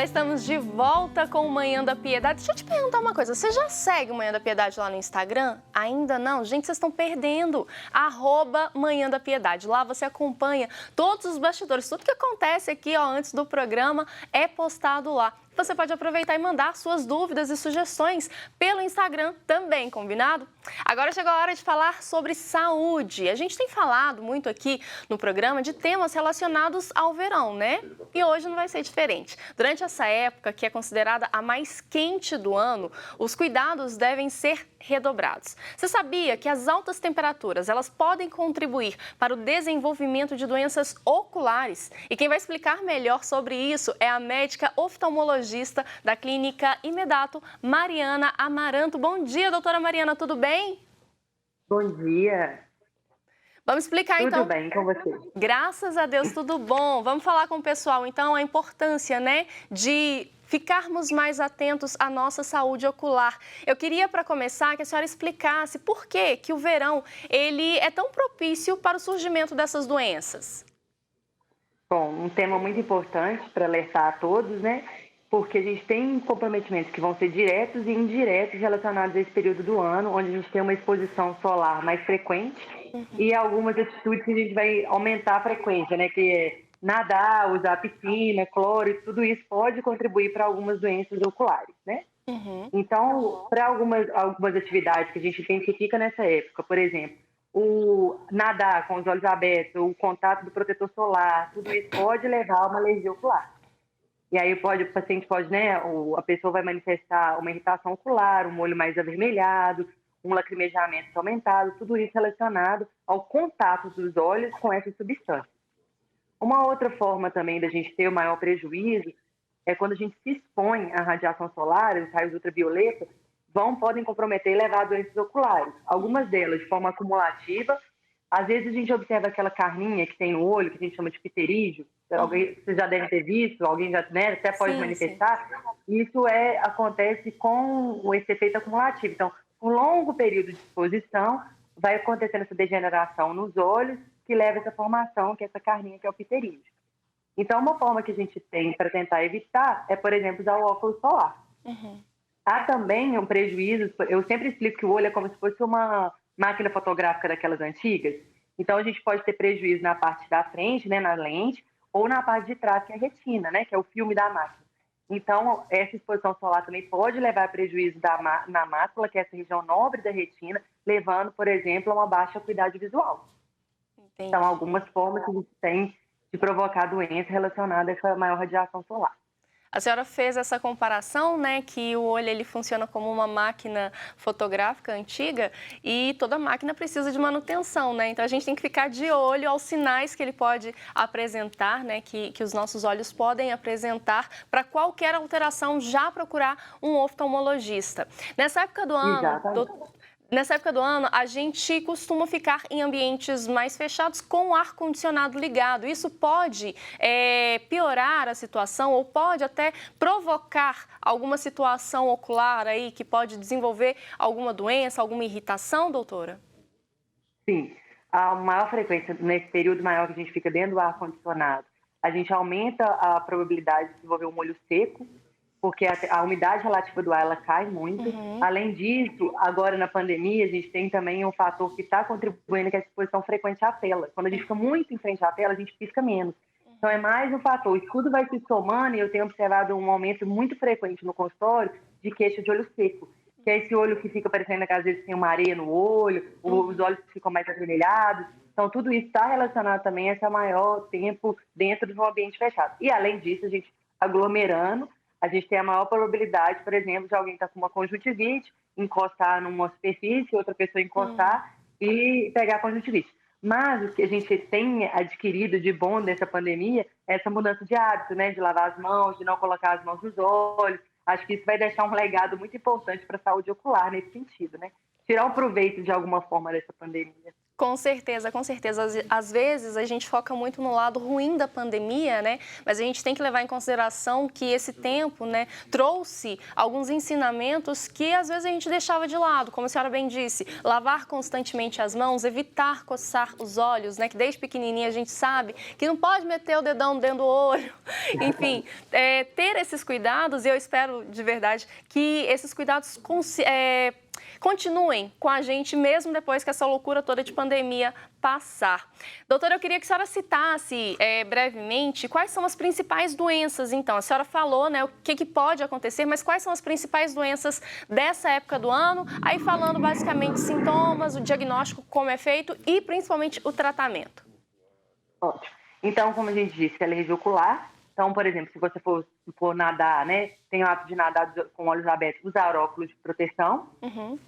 Já estamos de volta com o Manhã da Piedade. Deixa eu te perguntar uma coisa, você já segue o Manhã da Piedade lá no Instagram? Ainda não? Gente, vocês estão perdendo. @Manhã da Piedade. Lá você acompanha todos os bastidores, tudo que acontece aqui antes do programa é postado lá. Você pode aproveitar e mandar suas dúvidas e sugestões pelo Instagram também, combinado? Agora chegou a hora de falar sobre saúde. A gente tem falado muito aqui no programa de temas relacionados ao verão, né? E hoje não vai ser diferente. Durante essa época, que é considerada a mais quente do ano, os cuidados devem ser redobrados. Você sabia que as altas temperaturas, elas podem contribuir para o desenvolvimento de doenças oculares? E quem vai explicar melhor sobre isso é a médica oftalmologista da clínica Imedato, Mariana Amaranto. Bom dia, doutora Mariana, tudo bem? Bom dia. Vamos explicar Tudo então. bem com você? Graças a Deus, tudo bom. Vamos falar com o pessoal então a importância, né, de ficarmos mais atentos à nossa saúde ocular. Eu queria, para começar, que a senhora explicasse por que o verão ele é tão propício para o surgimento dessas doenças. Bom, um tema muito importante para alertar a todos, né? Porque a gente tem comprometimentos que vão ser diretos e indiretos relacionados a esse período do ano, onde a gente tem uma exposição solar mais frequente e algumas atitudes que a gente vai aumentar a frequência, né? Que é nadar, usar piscina, cloro, tudo isso pode contribuir para algumas doenças oculares, né? Uhum. Então, para algumas atividades que a gente identifica nessa época, por exemplo, o nadar com os olhos abertos, o contato do protetor solar, tudo isso pode levar a uma alergia ocular. E aí o paciente pode, né, a pessoa vai manifestar uma irritação ocular, um olho mais avermelhado, um lacrimejamento aumentado, tudo isso relacionado ao contato dos olhos com essa substância. Uma outra forma também da gente ter o maior prejuízo é quando a gente se expõe à radiação solar, os raios ultravioleta, podem comprometer e levar a doenças oculares. Algumas delas de forma acumulativa. Às vezes a gente observa aquela carninha que tem no olho, que a gente chama de pterígio. Você já deve ter visto, alguém já, né, até pode Sim, sim. manifestar. Isso acontece com esse efeito acumulativo. Então, um longo período de exposição vai acontecendo essa degeneração nos olhos, que leva a essa formação, que é essa carninha, que é o pterígio. Então, uma forma que a gente tem para tentar evitar é, por exemplo, usar o óculos solar. Há também um prejuízo, eu sempre explico que o olho é como se fosse uma máquina fotográfica daquelas antigas. Então, a gente pode ter prejuízo na parte da frente, né, na lente, ou na parte de trás, que é a retina, né, que é o filme da máquina. Então, essa exposição solar também pode levar a prejuízo na mácula, que é essa região nobre da retina, levando, por exemplo, a uma baixa acuidade visual. São Entendi. algumas formas que a gente tem de provocar doença relacionada a essa maior radiação solar. A senhora fez essa comparação, né, que o olho ele funciona como uma máquina fotográfica antiga e toda máquina precisa de manutenção, né? Então a gente tem que ficar de olho aos sinais que ele pode apresentar, né, que os nossos olhos podem apresentar para qualquer alteração já procurar um oftalmologista. Exatamente. Nessa época do ano, a gente costuma ficar em ambientes mais fechados com o ar-condicionado ligado. Isso pode piorar a situação ou pode até provocar alguma situação ocular aí que pode desenvolver alguma doença, alguma irritação, doutora? Sim, a maior frequência, nesse período maior que a gente fica dentro do ar-condicionado, a gente aumenta a probabilidade de desenvolver um olho seco, porque a umidade relativa do ar ela cai muito. Além disso, agora na pandemia, a gente tem também um fator que está contribuindo, que é a exposição frequente à tela. Quando a gente fica muito em frente à tela, a gente pisca menos. Então, é mais um fator. Isso tudo vai se somando e eu tenho observado um aumento muito frequente no consultório de queixa de olho seco, que é esse olho que fica parecendo que às vezes tem uma areia no olho, os olhos ficam mais avermelhados. Então, tudo isso está relacionado também a esse maior tempo dentro de um ambiente fechado. E, além disso, a gente aglomerando, a gente tem a maior probabilidade, por exemplo, de alguém estar com uma conjuntivite, encostar numa superfície, outra pessoa encostar e pegar a conjuntivite. Mas o que a gente tem adquirido de bom dessa pandemia é essa mudança de hábito, né? De lavar as mãos, de não colocar as mãos nos olhos. Acho que isso vai deixar um legado muito importante para a saúde ocular nesse sentido, né? Tirar o proveito de alguma forma dessa pandemia. Com certeza, com certeza. Às vezes a gente foca muito no lado ruim da pandemia, né? Mas a gente tem que levar em consideração que esse tempo, né, trouxe alguns ensinamentos que às vezes a gente deixava de lado, como a senhora bem disse, lavar constantemente as mãos, evitar coçar os olhos, né? Que desde pequenininha a gente sabe que não pode meter o dedão dentro do olho. Enfim, ter esses cuidados, e eu espero de verdade que esses cuidados continuem com a gente mesmo depois que essa loucura toda de pandemia passar. Doutora, eu queria que a senhora citasse brevemente quais são as principais doenças, então. A senhora falou, né, o que pode acontecer, mas quais são as principais doenças dessa época do ano? Aí falando basicamente sintomas, o diagnóstico, como é feito e principalmente o tratamento. Ótimo. Então, como a gente disse, que é alergia ocular. Então, por exemplo, se você for nadar, né, tem o hábito de nadar com olhos abertos, usar óculos de proteção. Uhum.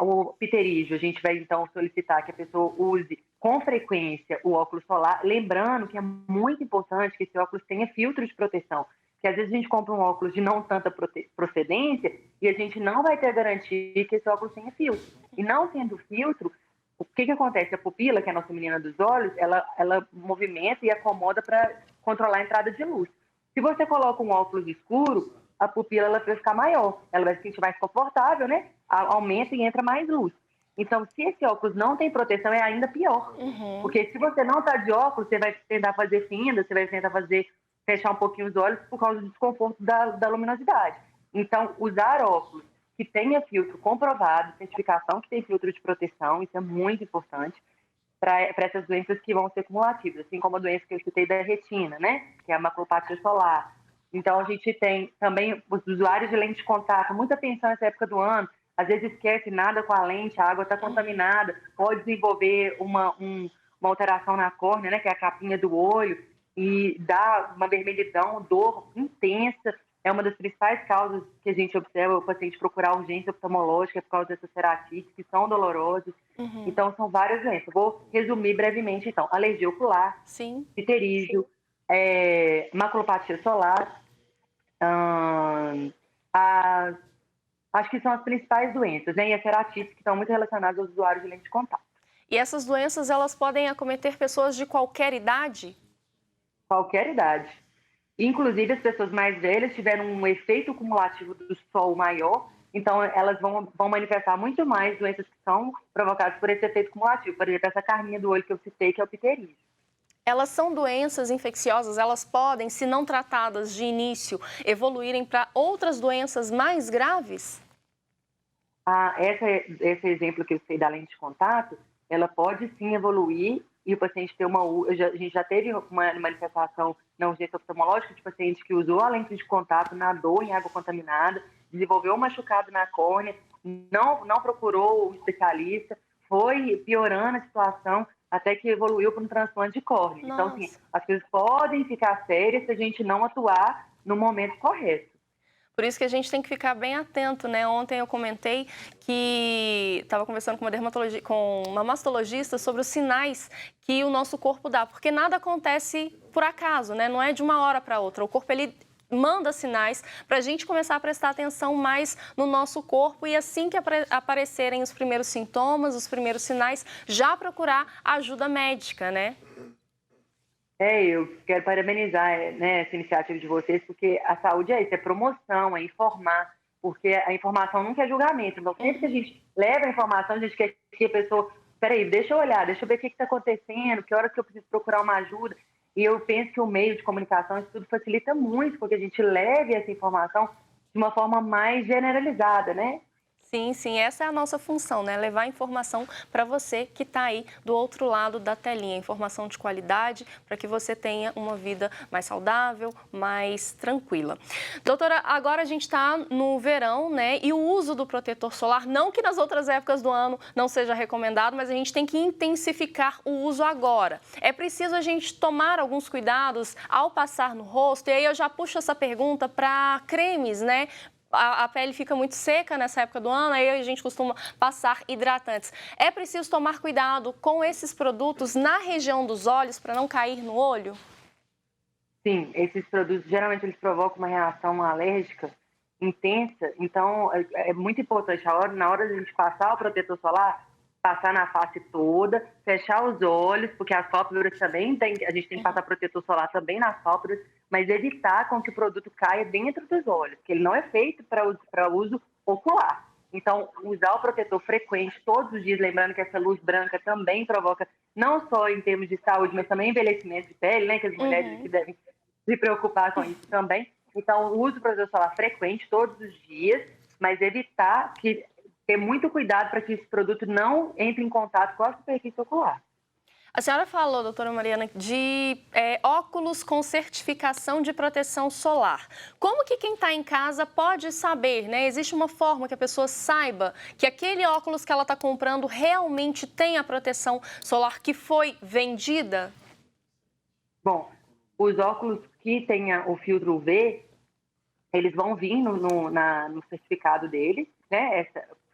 O pterígio, a gente vai então solicitar que a pessoa use com frequência o óculos solar, lembrando que é muito importante que esse óculos tenha filtro de proteção, porque às vezes a gente compra um óculos de não tanta procedência e a gente não vai ter garantia que esse óculos tenha filtro. E não tendo filtro, o que acontece? A pupila, que é a nossa menina dos olhos, ela movimenta e acomoda para controlar a entrada de luz. Se você coloca um óculos escuro, a pupila ela vai ficar maior, ela vai se sentir mais confortável, né? Aumenta e entra mais luz. Então, se esse óculos não tem proteção, é ainda pior. Uhum. Porque se você não está de óculos, você vai tentar fazer fenda, você vai tentar fechar um pouquinho os olhos por causa do desconforto da luminosidade. Então, usar óculos que tenha filtro comprovado, certificação que tem filtro de proteção, isso é muito importante para essas doenças que vão ser cumulativas, assim como a doença que eu citei da retina, né? Que é a maculopatia solar. Então, a gente tem também os usuários de lente de contato, muita atenção nessa época do ano, às vezes esquece nada com a lente, a água está contaminada, pode desenvolver uma alteração na córnea, né? Que é a capinha do olho, e dá uma vermelhidão, dor intensa. É uma das principais causas que a gente observa o paciente procurar urgência oftalmológica por causa dessas ceratites, que são dolorosas. Uhum. Então, são várias doenças. Vou resumir brevemente, então. Alergia ocular, Sim. pterígio, maculopatia solar, acho que são as principais doenças, né? E as ceratites, que estão muito relacionadas aos usuários de lente de contato. E essas doenças, elas podem acometer pessoas de qualquer idade? Qualquer idade. Inclusive, as pessoas mais velhas tiveram um efeito cumulativo do sol maior, então elas vão manifestar muito mais doenças que são provocadas por esse efeito cumulativo. Por exemplo, essa carninha do olho que eu citei, que é o pterígio. Elas são doenças infecciosas, elas podem, se não tratadas de início, evoluírem para outras doenças mais graves? Esse exemplo que eu citei da lente de contato, ela pode sim evoluir e o paciente ter a gente já teve uma manifestação na urgência oftalmológica de paciente que usou a lente de contato, nadou em água contaminada, desenvolveu um machucado na córnea, não procurou o especialista, foi piorando a situação até que evoluiu para um transplante de córnea. Nossa. Então, assim, as coisas podem ficar sérias se a gente não atuar no momento correto. Por isso que a gente tem que ficar bem atento, né? Ontem eu comentei que estava conversando com uma mastologista sobre os sinais que o nosso corpo dá, porque nada acontece por acaso, né? Não é de uma hora para outra. O corpo, ele manda sinais para a gente começar a prestar atenção mais no nosso corpo e assim que aparecerem os primeiros sintomas, os primeiros sinais, já procurar ajuda médica, né? Eu quero parabenizar, né, essa iniciativa de vocês, porque a saúde é isso, é promoção, é informar, porque a informação nunca é julgamento. Então, sempre que a gente leva a informação, a gente quer que a pessoa, peraí, deixa eu olhar, deixa eu ver o que está acontecendo, que horas que eu preciso procurar uma ajuda. E eu penso que o meio de comunicação, isso tudo facilita muito, porque a gente leve essa informação de uma forma mais generalizada, né? Sim, sim, essa é a nossa função, né? Levar informação para você que está aí do outro lado da telinha, informação de qualidade para que você tenha uma vida mais saudável, mais tranquila. Doutora, agora a gente está no verão, né? E o uso do protetor solar, não que nas outras épocas do ano não seja recomendado, mas a gente tem que intensificar o uso agora. É preciso a gente tomar alguns cuidados ao passar no rosto, e aí eu já puxo essa pergunta para cremes, né? A pele fica muito seca nessa época do ano, aí a gente costuma passar hidratantes. É preciso tomar cuidado com esses produtos na região dos olhos para não cair no olho? Sim, esses produtos, geralmente, eles provocam uma reação alérgica intensa, então é muito importante, na hora de a gente passar o protetor solar, passar na face toda, fechar os olhos, porque as pálpebras também a gente tem que passar protetor solar também nas pálpebras, mas evitar com que o produto caia dentro dos olhos, porque ele não é feito para uso ocular. Então, usar o protetor frequente todos os dias, lembrando que essa luz branca também provoca, não só em termos de saúde, mas também envelhecimento de pele, né? Que as mulheres que devem se preocupar com isso também. Então, use o protetor solar frequente todos os dias, mas evitar ter muito cuidado para que esse produto não entre em contato com a superfície ocular. A senhora falou, doutora Mariana, de óculos com certificação de proteção solar. Como que quem está em casa pode saber, né? Existe uma forma que a pessoa saiba que aquele óculos que ela está comprando realmente tem a proteção solar que foi vendida? Bom, os óculos que tenham o filtro UV, eles vão vir no certificado deles, né?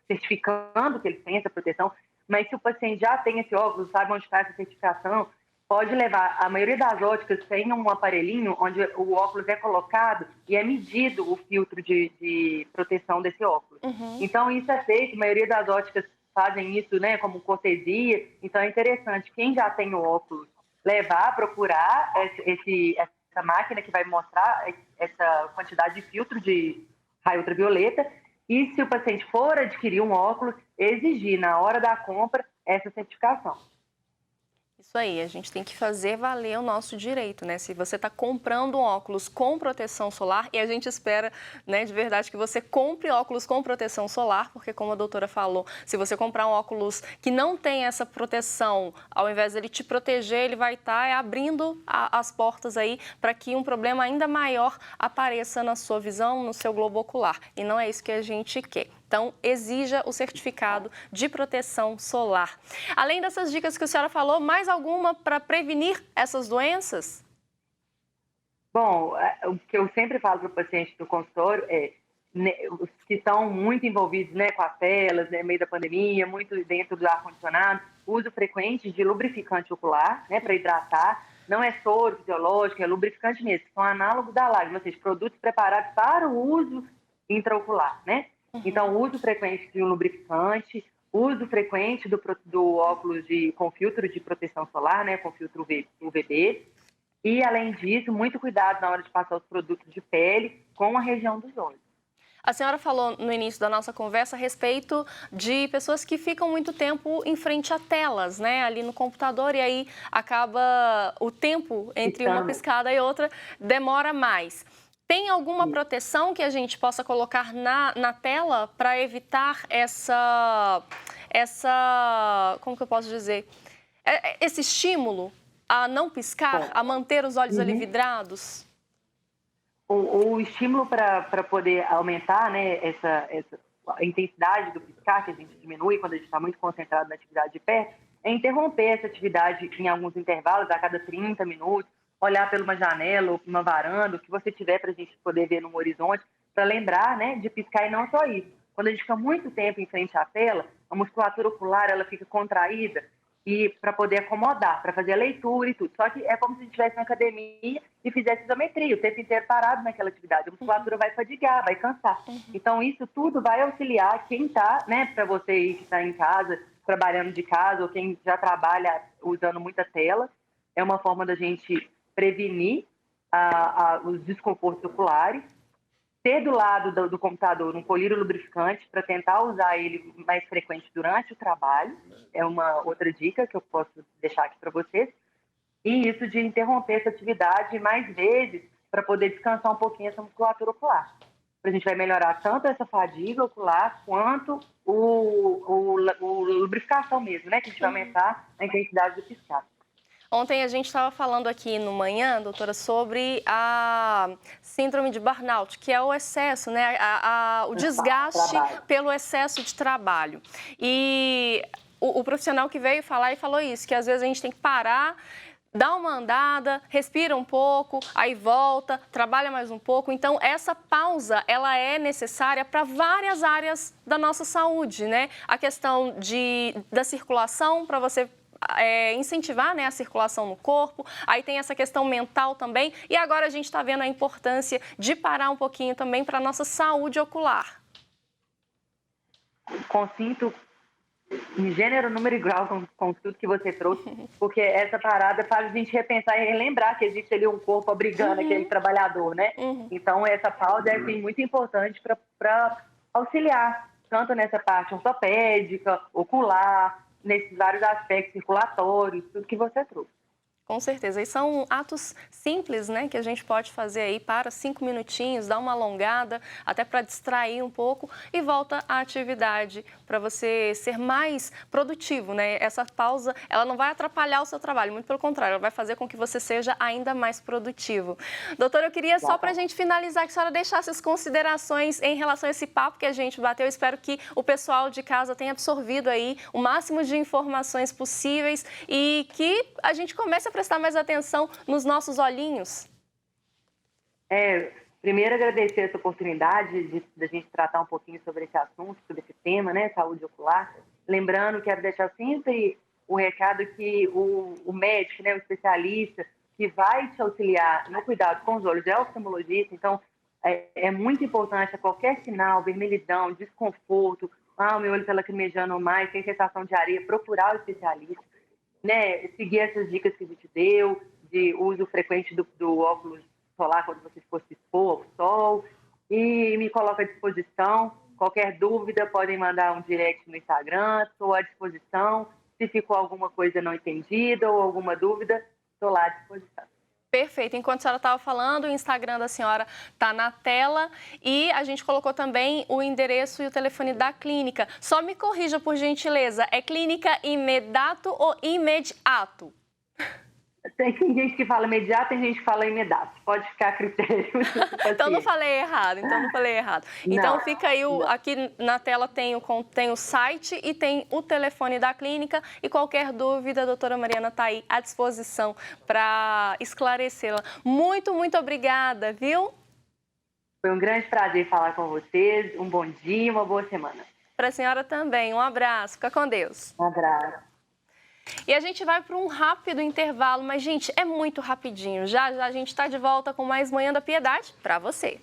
Certificando que eles têm essa proteção. Mas se o paciente já tem esse óculos, sabe onde está essa certificação, pode levar. A maioria das óticas tem um aparelhinho onde o óculos é colocado e é medido o filtro de proteção desse óculos. Então, isso é feito, a maioria das óticas fazem isso, né, como cortesia. Então, é interessante, quem já tem o óculos, levar, procurar essa máquina que vai mostrar essa quantidade de filtro de raio ultravioleta. E se o paciente for adquirir um óculos, exigir na hora da compra essa certificação. Isso aí, a gente tem que fazer valer o nosso direito, né? Se você está comprando um óculos com proteção solar, e a gente espera, né, de verdade, que você compre óculos com proteção solar, porque como a doutora falou, se você comprar um óculos que não tem essa proteção, ao invés dele te proteger, ele vai estar abrindo as portas aí para que um problema ainda maior apareça na sua visão, no seu globo ocular. E não é isso que a gente quer. Então, exija o certificado de proteção solar. Além dessas dicas que a senhora falou, mais alguma para prevenir essas doenças? Bom, o que eu sempre falo para o paciente do consultório é, né, os que estão muito envolvidos, né, com as telas, né, no meio da pandemia, muito dentro do ar-condicionado, uso frequente de lubrificante ocular, né, para hidratar. Não é soro fisiológico, é lubrificante mesmo, são análogos da lágrima, ou seja, produtos preparados para o uso intraocular, né? Então, uso frequente de um lubrificante, uso frequente do óculos com filtro de proteção solar, né, com filtro UVB. E, além disso, muito cuidado na hora de passar os produtos de pele com a região dos olhos. A senhora falou no início da nossa conversa a respeito de pessoas que ficam muito tempo em frente a telas, né, ali no computador, e aí acaba o tempo entre uma piscada e outra demora mais. Tem alguma proteção que a gente possa colocar na tela para evitar como que eu posso dizer, esse estímulo a não piscar, a manter os olhos ali vidrados? O estímulo para poder aumentar, né, a intensidade do piscar, que a gente diminui quando a gente está muito concentrado na atividade de pé, é interromper essa atividade em alguns intervalos, a cada 30 minutos, olhar por uma janela ou por uma varanda, o que você tiver para a gente poder ver no horizonte, para lembrar, né, de piscar. E não só isso. Quando a gente fica muito tempo em frente à tela, a musculatura ocular ela fica contraída e para poder acomodar, para fazer a leitura e tudo. Só que é como se a gente estivesse na academia e fizesse isometria, o tempo inteiro parado naquela atividade. A musculatura vai fadigar, vai cansar. Então, isso tudo vai auxiliar quem está, né, para você aí que está em casa, trabalhando de casa, ou quem já trabalha usando muita tela, é uma forma da gente prevenir os desconfortos oculares, ter do lado do computador um colírio lubrificante para tentar usar ele mais frequente durante o trabalho, é uma outra dica que eu posso deixar aqui para vocês, e isso de interromper essa atividade mais vezes para poder descansar um pouquinho essa musculatura ocular. A gente vai melhorar tanto essa fadiga ocular quanto a lubrificação mesmo, né, que a gente vai aumentar a intensidade do piscar. Ontem a gente estava falando aqui no Manhã, doutora, sobre a síndrome de burnout, que é o excesso, né? O desgaste pelo excesso de trabalho. E o profissional que veio falar e falou isso, que às vezes a gente tem que parar, dá uma andada, respira um pouco, aí volta, trabalha mais um pouco. Então, essa pausa, ela é necessária para várias áreas da nossa saúde, né? A questão da circulação, para você incentivar, né, a circulação no corpo, aí tem essa questão mental também, e agora a gente está vendo a importância de parar um pouquinho também para a nossa saúde ocular. Consinto em gênero, número e grau com tudo que você trouxe, porque essa parada faz a gente repensar e relembrar que existe ali um corpo abrigando aquele trabalhador, né? Então, essa pausa é assim, muito importante para auxiliar, tanto nessa parte ortopédica, ocular, nesses vários aspectos circulatórios, tudo que você trouxe. Com certeza. E são atos simples, né, que a gente pode fazer aí para 5 minutinhos, dar uma alongada, até para distrair um pouco e volta à atividade para você ser mais produtivo, né? Essa pausa, ela não vai atrapalhar o seu trabalho, muito pelo contrário, ela vai fazer com que você seja ainda mais produtivo. Doutora, eu queria só para a gente finalizar que a senhora deixasse as considerações em relação a esse papo que a gente bateu. Eu espero que o pessoal de casa tenha absorvido aí o máximo de informações possíveis e que a gente comece a prestar mais atenção nos nossos olhinhos. Primeiro agradecer essa oportunidade de a gente tratar um pouquinho sobre esse assunto, sobre esse tema, né, saúde ocular. Lembrando, quero deixar sempre o recado que o médico, né, o especialista que vai te auxiliar no cuidado com os olhos é o oftalmologista. Então, é muito importante a qualquer sinal, vermelhidão, desconforto, o meu olho está lacrimejando mais, tem sensação de areia, procurar o especialista. Né, seguir essas dicas que a gente deu, de uso frequente do óculos solar quando você for se expor ao sol, e me coloca à disposição. Qualquer dúvida, podem mandar um direct no Instagram, estou à disposição. Se ficou alguma coisa não entendida ou alguma dúvida, estou lá à disposição. Perfeito. Enquanto a senhora estava falando, o Instagram da senhora está na tela e a gente colocou também o endereço e o telefone da clínica. Só me corrija, por gentileza, é clínica Imedato ou Imediato? Tem gente que fala imediato, tem gente que fala imediato. Pode ficar a critério. Então não falei errado, Então fica aí, aqui na tela tem o site e tem o telefone da clínica e qualquer dúvida, a doutora Mariana está aí à disposição para esclarecê-la. Muito, muito obrigada, viu? Foi um grande prazer falar com vocês. Um bom dia, uma boa semana. Para a senhora também. Um abraço. Fica com Deus. Um abraço. E a gente vai para um rápido intervalo, mas, gente, é muito rapidinho. Já já a gente está de volta com mais Manhã da Piedade para você.